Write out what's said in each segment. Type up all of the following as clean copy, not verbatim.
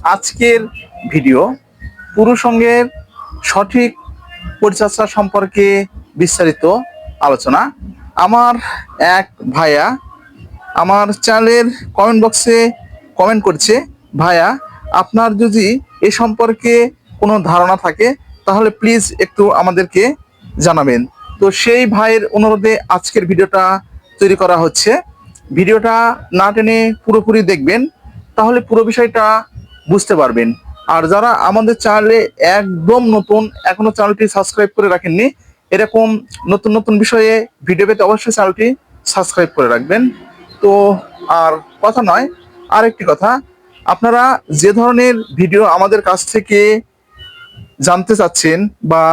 আজকের ভিডিও পুরুষাঙ্গের সঠিক পরিচর্যা সম্পর্কে বিস্তারিত আলোচনা। আমার এক ভাইয়া আমার চ্যানেলের কমেন্ট বক্সে কমেন্ট করছে, ভাইয়া আপনার যদি এ সম্পর্কে কোনো ধারণা থাকে তাহলে প্লিজ একটু আমাদেরকে জানাবেন। তো সেই ভাইয়ের অনুরোধে আজকের ভিডিওটা তৈরি করা হচ্ছে। ভিডিওটা না টেনে পুরোপুরি দেখবেন, তাহলে পুরো বিষয়টা বুঝতে পারবেন। আর যারা আমাদের চ্যানেলে একদম নতুন, এখনো চ্যানেলটি সাবস্ক্রাইব করে রাখেননি, এরকম নতুন নতুন বিষয়ে ভিডিও পেতে অবশ্যই চ্যানেলটি সাবস্ক্রাইব করে রাখবেন। তো আর কথা নয়, আরেকটি কথা, আপনারা যে ধরনের ভিডিও আমাদের কাছ থেকে জানতে চাচ্ছেন বা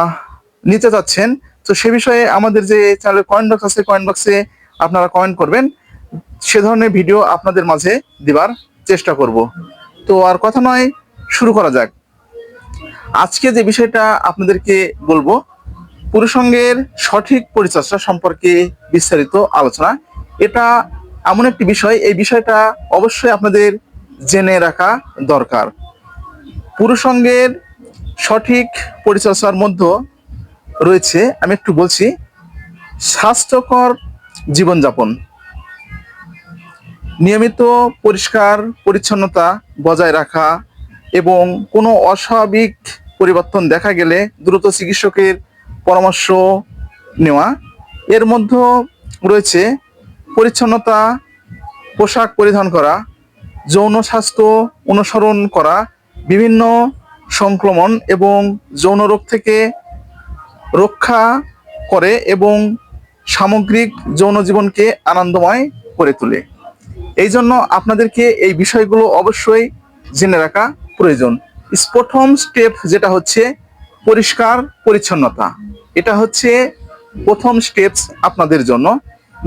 নিতে চাচ্ছেন, তো সে বিষয়ে আমাদের যে চ্যানেলের কমেন্ট বক্স আছে, কমেন্ট বক্সে আপনারা কমেন্ট করবেন, সে ধরনের ভিডিও আপনাদের মাঝে দেবার চেষ্টা করব। তো আর কথা নয়, শুরু করা যাক। আজকে যে বিষয়টা আপনাদেরকে বলবো, পুরুষাঙ্গের সঠিক পরিচর্যা সম্পর্কে বিস্তারিত আলোচনা। এটা এমন একটি বিষয়, এই বিষয়টা অবশ্যই আপনাদের জেনে রাখা দরকার। পুরুষাঙ্গের সঠিক পরিচর্যার মধ্যে রয়েছে, আমি একটু বলছি, স্বাস্থ্যকর জীবনযাপন, নিয়মিত পরিষ্কার পরিচ্ছন্নতা বজায় রাখা এবং কোনো অস্বাভাবিক পরিবর্তন দেখা গেলে দ্রুত চিকিৎসকের পরামর্শ নেওয়া। এর মধ্যে রয়েছে পরিচ্ছন্নতা, পোশাক পরিধান করা, যৌন স্বাস্থ্য অনুসরণ করা, বিভিন্ন সংক্রমণ এবং যৌন রোগ থেকে রক্ষা করে এবং সামগ্রিক যৌন জীবনকে আনন্দময় করে তোলে। এই জন্য আপনাদেরকে এই বিষয়গুলো অবশ্যই জেনে রাখা প্রয়োজন। প্রথম স্টেপ যেটা হচ্ছে পরিষ্কার পরিচ্ছন্নতা, এটা হচ্ছে প্রথম স্টেপস আপনাদের জন্য।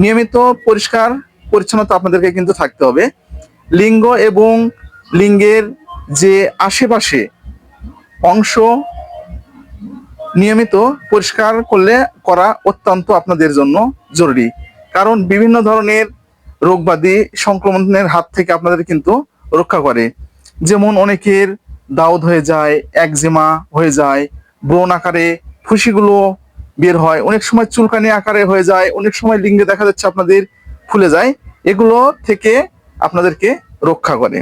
নিয়মিত পরিষ্কার পরিচ্ছন্নতা আপনাদেরকে কিন্তু থাকতে হবে। লিঙ্গ এবং লিঙ্গের যে আশেপাশে অংশ নিয়মিত পরিষ্কার করা অত্যন্ত আপনাদের জন্য জরুরি, কারণ বিভিন্ন ধরনের রোগবাদী সংক্রমণের হাত থেকে আপনাদের কিন্তু রক্ষা করে। যেমন অনেকের দাউদ হয়ে যায়, একজিমা হয়ে যায়, ব্রণ আকারে ফুসিগুলো বের হয়, অনেক সময় চুলকানি আকারে হয়ে যায়, অনেক সময় লিঙ্গে দেখা যাচ্ছে আপনাদের ফুলে যায়, এগুলো থেকে আপনাদেরকে রক্ষা করে।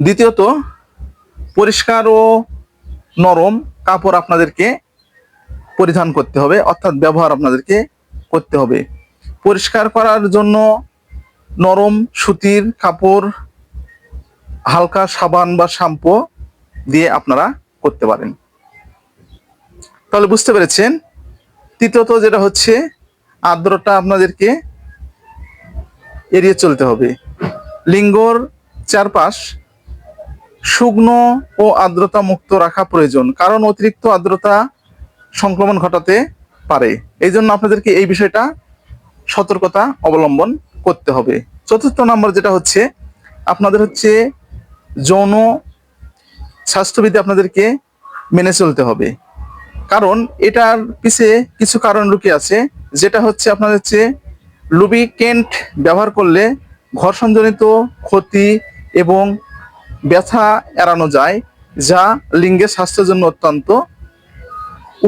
দ্বিতীয়ত, পরিষ্কার ও নরম কাপড় আপনাদেরকে পরিধান করতে হবে, অর্থাৎ ব্যবহার আপনাদেরকে করতে হবে। পরিষ্কার করার জন্য নরম সুতির কাপড়, হালকা সাবান বা শ্যাম্পু দিয়ে আপনারা করতে পারেন। তাহলে বুঝতে পেরেছেন। তৃতীয়ত যেটা হচ্ছে, আর্দ্রতা আপনাদেরকে এড়িয়ে চলতে হবে। লিঙ্গর চারপাশ শুকনো ও আর্দ্রতা মুক্ত রাখা প্রয়োজন, কারণ অতিরিক্ত আর্দ্রতা সংক্রমণ ঘটাতে পারে। এই জন্য আপনাদেরকে এই বিষয়টা সতর্কতা অবলম্বন করতে হবে। চতুর্থ নম্বর যেটা হচ্ছে, আপনাদের হচ্ছে যৌন স্বাস্থ্যবিধি আপনাদেরকে মেনে চলতে হবে, কারণ এটার পিছে কিছু কারণ লুকিয়ে আছে। যেটা হচ্ছে, আপনাদের হচ্ছে লুব্রিকেন্ট ব্যবহার করলে ঘর্ষণজনিত ক্ষতি এবং ব্যথা এড়ানো যায়, যা লিঙ্গের স্বাস্থ্যের জন্য অত্যন্ত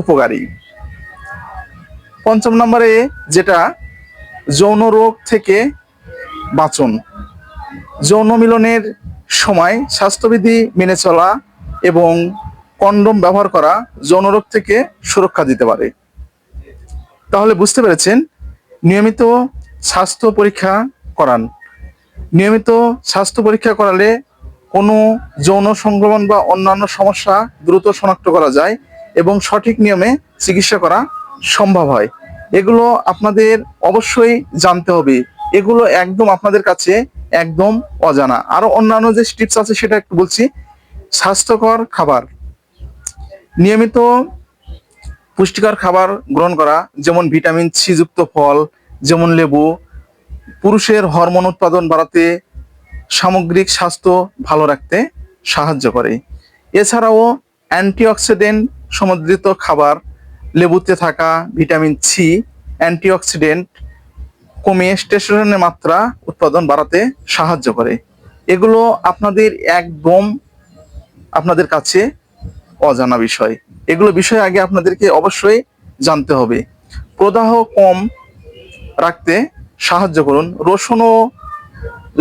উপকারী। পঞ্চম নম্বরে যেটা, যৌন রোগ থেকে বাঁচন। যৌন মিলনের সময় স্বাস্থ্যবিধি মেনে চলা এবং কন্ডোম ব্যবহার করা যৌন রোগ থেকে সুরক্ষা দিতে পারে। তাহলে বুঝতে পেরেছেন, নিয়মিত স্বাস্থ্য পরীক্ষা করান। নিয়মিত স্বাস্থ্য পরীক্ষা করালে কোনো যৌন সংক্রমণ বা অন্যান্য সমস্যা দ্রুত শনাক্ত করা যায় এবং সঠিক নিয়মে চিকিৎসা করা সম্ভব হয়। এগুলো আপনাদের অবশ্যই জানতে হবে, এগুলো একদম আপনাদের কাছে একদম অজানা। আরো অন্যান্য যে টিপস আছে সেটা একটু বলছি। স্বাস্থ্যকর খাবার, নিয়মিত পুষ্টিকর খাবার গ্রহণ করা, যেমন ভিটামিন সি যুক্ত ফল, যেমন লেবু, পুরুষের হরমোন উৎপাদন বাড়াতে, সামগ্রিক স্বাস্থ্য ভালো রাখতে সাহায্য করে। এছাড়াও অ্যান্টিঅক্সিডেন্ট সমৃদ্ধ খাবার, লেবুতে থাকা ভিটামিন সি অ্যান্টিঅক্সিডেন্ট কমিয়ে টেস্টোস্টেরনের মাত্রা উৎপাদন বাড়াতে সাহায্য করে। এগুলো আপনাদের একদম আপনাদের কাছে অজানা বিষয়। এগুলো বিষয় আগে আপনাদেরকে অবশ্যই জানতে হবে। প্রদাহ কম রাখতে সাহায্য করুন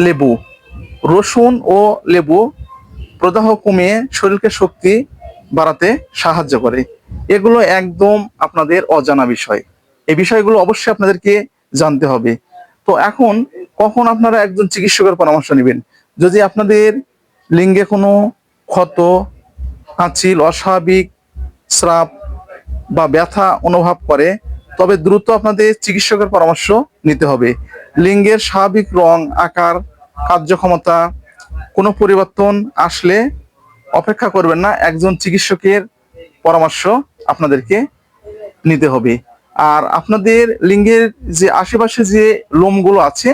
লেবু রসুন ও লেবু প্রদাহ কমিয়ে শরীরকে শক্তি বাড়াতে সাহায্য করে। এগুলো একদম আপনাদের অজানা বিষয়। এই বিষয়গুলো অবশ্যই আপনাদেরকে জানতে হবে। তো এখন কখন আপনারা একজন চিকিৎসকের পরামর্শ নেবেন? যদি আপনাদের লিঙ্গে কোনো ক্ষত, কাঁচিল, অস্বাভাবিক স্রাব বা ব্যথা অনুভব করে, তবে দ্রুত আপনাদের চিকিৎসকের পরামর্শ নিতে হবে। লিঙ্গের স্বাভাবিক রং, আকার, কার্যক্ষমতা কোনো পরিবর্তন আসলে অপেক্ষা করবেন না, একজন চিকিৎসকের পরামর্শ আপনাদেরকে নিতে হবে। আর আপনাদের লিঙ্গের যে আশেপাশে যে লোমগুলো আছে,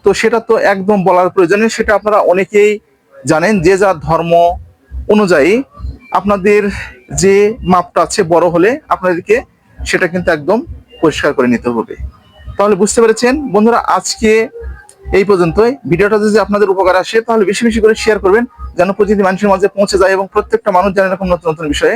তো সেটা তো একদম বলার প্রয়োজন নেই, সেটা আপনারা অনেকেই জানেন। যে যার ধর্ম অনুযায়ী আপনাদের যে মাপটা আছে বড় হলে আপনাদেরকে সেটা কিন্তু একদম পরিষ্কার করে নিতে হবে। তাহলে বুঝতে পেরেছেন বন্ধুরা, আজকে এই পর্যন্তই। ভিডিওটা যদি আপনাদের উপকার আসে তাহলে বেশি বেশি করে শেয়ার করবেন, যেন প্রতিটি মানুষের মাঝে পৌঁছে যায় এবং প্রত্যেকটা মানুষ জানে এরকম নতুন নতুন বিষয়ে